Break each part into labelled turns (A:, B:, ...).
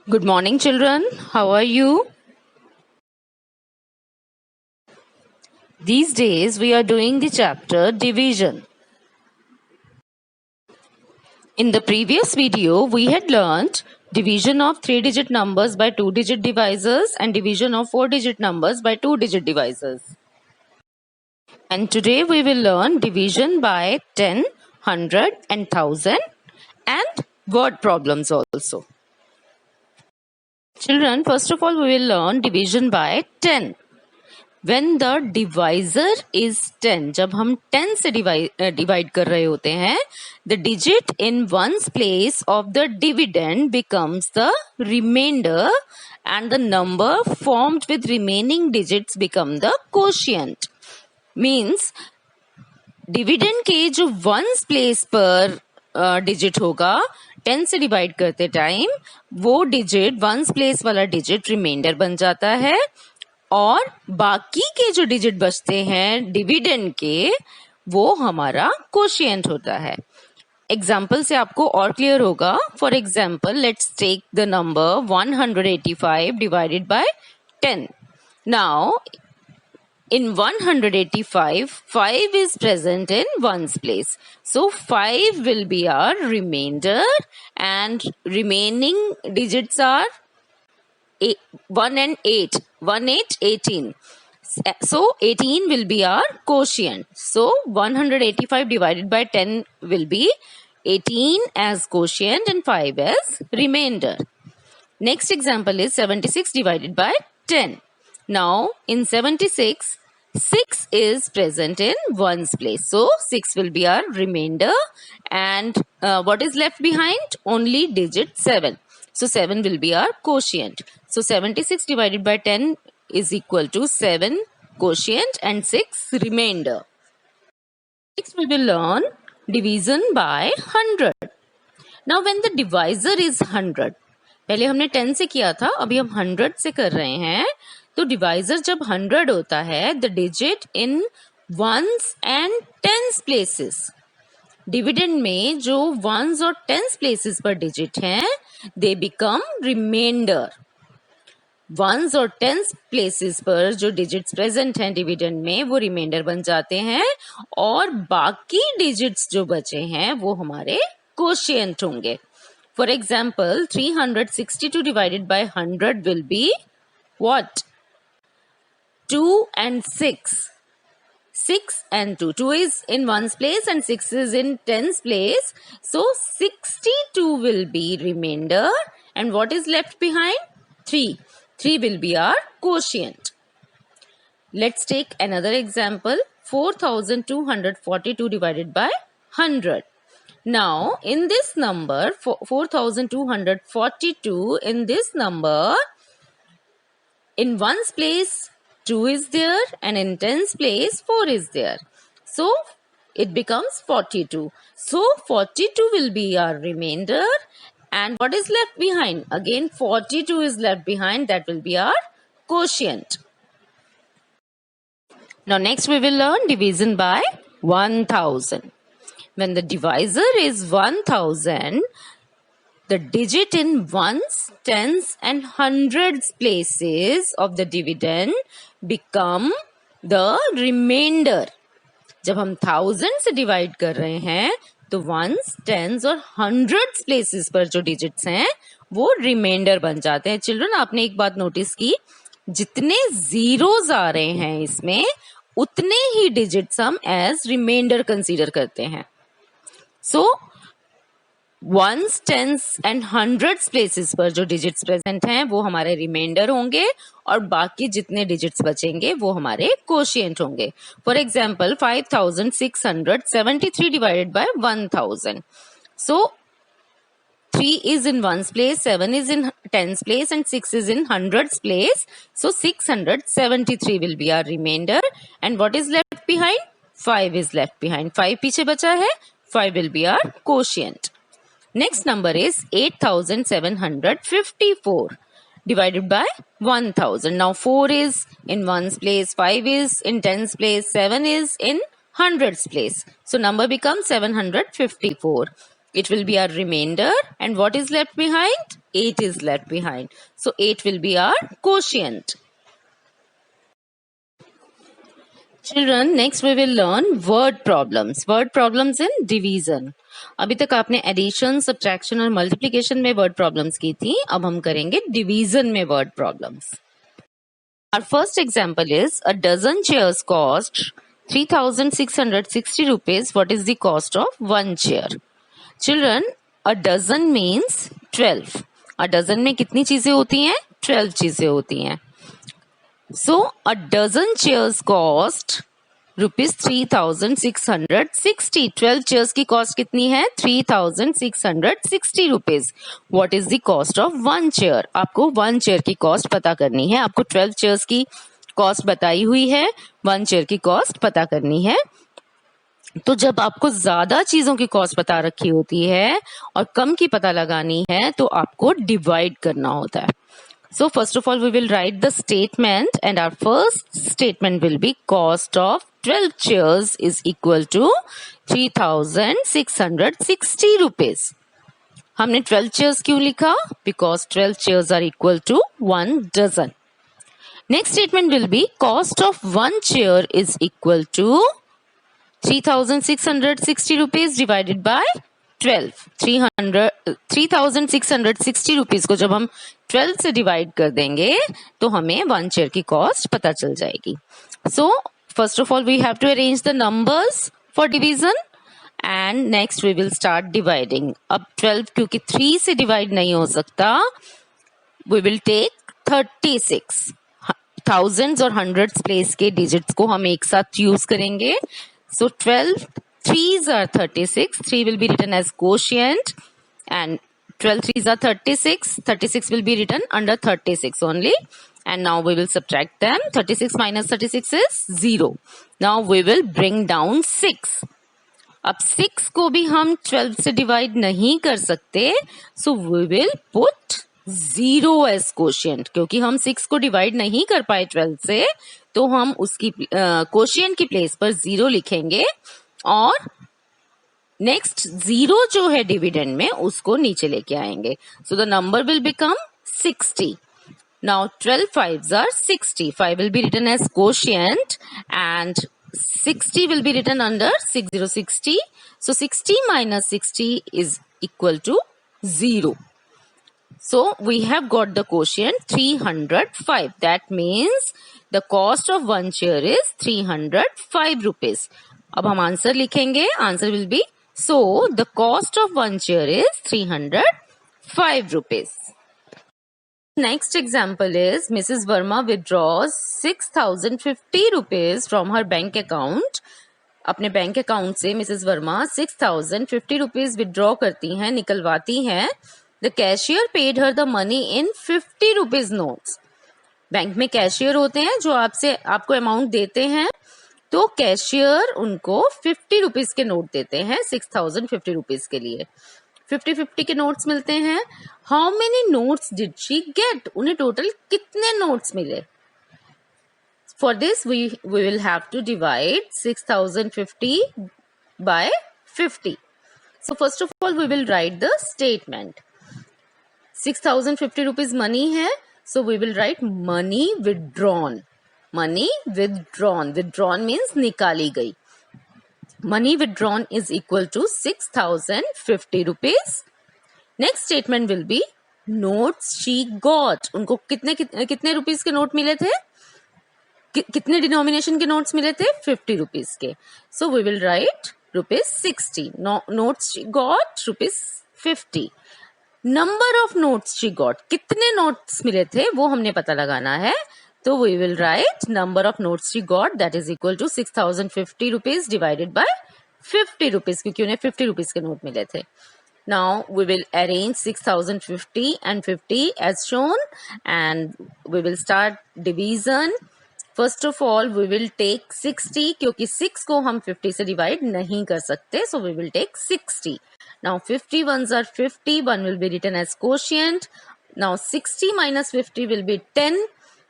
A: Good morning, children. How are you? These days, we are doing the chapter division. In the previous video, we had learnt division of 3-digit numbers by 2-digit divisors and division of 4-digit numbers by 2-digit divisors. And today, we will learn division by 10, 100 and 1000 and word problems also. Children, first of all, we will learn division by 10. When the divisor is 10, जब हम 10 से divide कर रहे होते हैं, the digit in ones place of the dividend becomes the remainder and the number formed with remaining digits become the quotient. Means dividend के जो ones place पर digit होगा 10 से divide करते टाइम वो digit ones place वाला digit remainder बन जाता है और बाकी के जो डिजिट बचते हैं डिविडेंड के वो हमारा कोशिएंट होता है. एग्जाम्पल से आपको और क्लियर होगा. For example let's take the number 185 divided by 10. Now in 185 5 is present in ones place, so 5 will be our remainder and remaining digits are 1 and 8. 1, 8, 18. So 18 will be our quotient. So 185 divided by 10 will be 18 as quotient and 5 as remainder. Next example is 76 divided by 10. Now in 76, 6 is present in ones place. So 6 will be our remainder and what is left behind? Only digit 7. So 7 will be our quotient. So 76 divided by 10 is equal to 7 quotient and 6 remainder. Next we will learn division by 100. Now when the divisor is 100, पहले हमने 10 से किया था, अभी हम 100 से कर रहे हैं. तो डिवाइजर जब 100 होता है, the digit in ones and tens places. Dividend में जो वंस और टेंस प्लेसेस पर डिजिट हैं दे बिकम रिमाइंडर. वंस और टेंस प्लेसेस पर जो डिजिट्स प्रेजेंट हैं डिविडेंड में वो रिमाइंडर बन जाते हैं और बाकी डिजिट्स जो बचे हैं वो हमारे कोशिएंट होंगे. For example 362 divided by 100 will be what? 2 and 6. 6 and 2. 2 is in ones place and 6 is in tens place. So 62 will be remainder and what is left behind? 3. 3 will be our quotient. Let's take another example. 4242 divided by 100. Now in this number 4242 in this number in ones place 2 is there and in tens place 4 is there. So it becomes 42. So 42 will be our remainder and what is left behind? Again 42 is left behind, that will be our quotient. Now next we will learn division by 1000. When the divisor is 1000, the digit in ones, tens and hundreds places of the dividend become the remainder. जब हम 1000 से divide कर रहे हैं तो ones, tens और hundreds places पर जो digits हैं वो remainder बन जाते हैं. चिल्ड्रन आपने एक बात नोटिस की, जितने zeros आ रहे हैं इसमें उतने ही digits हम as remainder consider करते हैं. So ones, tens and hundreds places पर जो digits present हैं वो हमारे remainder होंगे और बाकी जितने digits बचेंगे वो हमारे quotient होंगे. For example 5673 divided by 1000. So 3 is in ones place, 7 is in tens place and 6 is in hundreds place. So 673 will be our remainder and what is left behind? 5 is left behind. 5 पीछे बचा है, 5 will be our quotient. Next number is 8754 divided by 1000. Now 4 is in ones place, 5 is in tens place, 7 is in hundreds place. So number becomes 754. It will be our remainder and what is left behind? 8 is left behind. So 8 will be our quotient. Children, next we will learn word problems. Word problems in division. अभी तक आपने addition, subtraction और multiplication में word problems की थी. अब हम करेंगे डिवीजन में word problems. Our first example is a dozen chairs cost 3,660 rupees. What is the cost of one chair? Children, a dozen means 12. A dozen में कितनी चीजें होती हैं? 12 चीजें होती हैं. So a dozen chairs cost rupees 3,660. 12 chairs की cost कितनी है? 3,660 rupees. What is the cost of one chair? आपको one chair की cost पता करनी है. आपको 12 chairs की cost बताई हुई है, one chair की cost पता करनी है. तो जब आपको ज्यादा चीजों की कॉस्ट पता रखी होती है और कम की पता लगानी है तो आपको डिवाइड करना होता है. So first of all we will write the statement and our first statement will be cost of 12 chairs is equal to 3,660 rupees. हमने 12 chairs क्यों लिखा? Because 12 chairs are equal to 1 dozen. Next statement will be cost of one chair is equal to 3,660 rupees divided by 12. 3,660 rupees को जब हम 12 से divide कर देंगे तो हमें वन चेयर की कॉस्ट पता चल जाएगी. So first of all we have to arrange the numbers for division and next we will start dividing. अब 12 क्योंकि 3 से डिवाइड नहीं हो सकता, वी विल टेक 36. थाउजेंड्स और हंड्रेड्स प्लेस के डिजिट्स को हम एक साथ यूज करेंगे. So 12 3s are 36. 3 will be written as quotient and 12 3s are 36. 36 will be written under 36 only. And now we will subtract them. 36 minus 36 is 0. Now we will bring down 6. अब 6 को भी हम 12 से डिवाइड नहीं कर सकते. So we will put 0 as quotient. क्योंकि हम 6 को डिवाइड नहीं कर पाए 12 से तो हम उसकी क्वोशिएंट की प्लेस पर 0 लिखेंगे और नेक्स्ट 0 जो है डिविडेंड में उसको नीचे लेके आएंगे. So the number will become 60. Now 12 5s are 60. 5 will be written as quotient and 60 will be written under 6060. So 60 minus 60 is equal to 0. So we have got the quotient 305. That means the cost of one chair is 305 rupees. अब हम answer लिखेंगे. Answer will be so the cost of one chair is 305 rupees. Next example is Mrs. Verma withdraws 6,050 rupees from her bank account. अपने bank account से Mrs Verma 6,050 rupees withdraw करती हैं, निकलवाती हैं. The cashier paid her the money in 50 rupees notes. Bank में cashier होते हैं जो आपको अमाउंट देते हैं. तो कैशियर उनको 50 रुपीज के नोट देते हैं 6,050 रुपीज के लिए. 50-50 के नोट्स मिलते हैं. How many notes did she get? उन्हें टोटल कितने नोट्स मिले? For this we will have to divide 6,050 by 50. So first of all we will write the statement. 6,050 rupees money है, so we will write money withdrawn. Money withdrawn. Withdrawn means निकाली गई. Money withdrawn is equal to 6,050 rupees. Next statement will be notes she got. उनको कितने rupees के note मिले थे? कितने denomination के नोट्स मिले थे? 50 रुपीज के. So we will write ₹60. Notes she got ₹50. Number of notes she got, कितने नोट्स मिले थे वो हमने पता लगाना है. तो we will write number of notes she got that is equal to 6,050 rupees divided by 50 rupees, क्योंकि उन्हें 50 रुपीज के नोट मिले थे. Now we will arrange 6,050 and 50 as shown and we will start division. First of all we will take 60 क्योंकि 6 को हम 50 से divide नहीं कर सकते. So we will take 60. Now 50 ones are 50. 1 will be written as quotient. Now 60 minus 50 will be 10.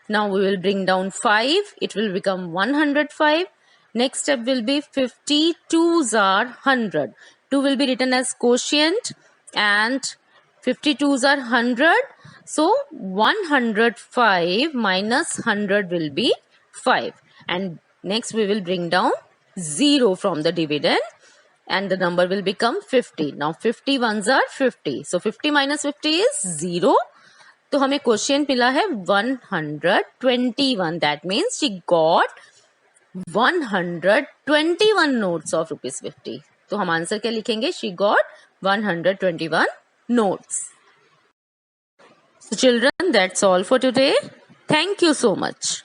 A: Now we will bring down 5. It will become 105. Next step will be 50 2s are 100. 2 will be written as quotient and 52s are 100. So 105 minus 100 will be 5. And next we will bring down 0 from the dividend. And the number will become 50. Now 50 ones are 50. So 50 minus 50 is 0. तो हमें question मिला है 121. That means she got 121 notes of ₹50. तो हम answer क्या लिखेंगे? She got 121 notes. So children, that's all for today. Thank you so much.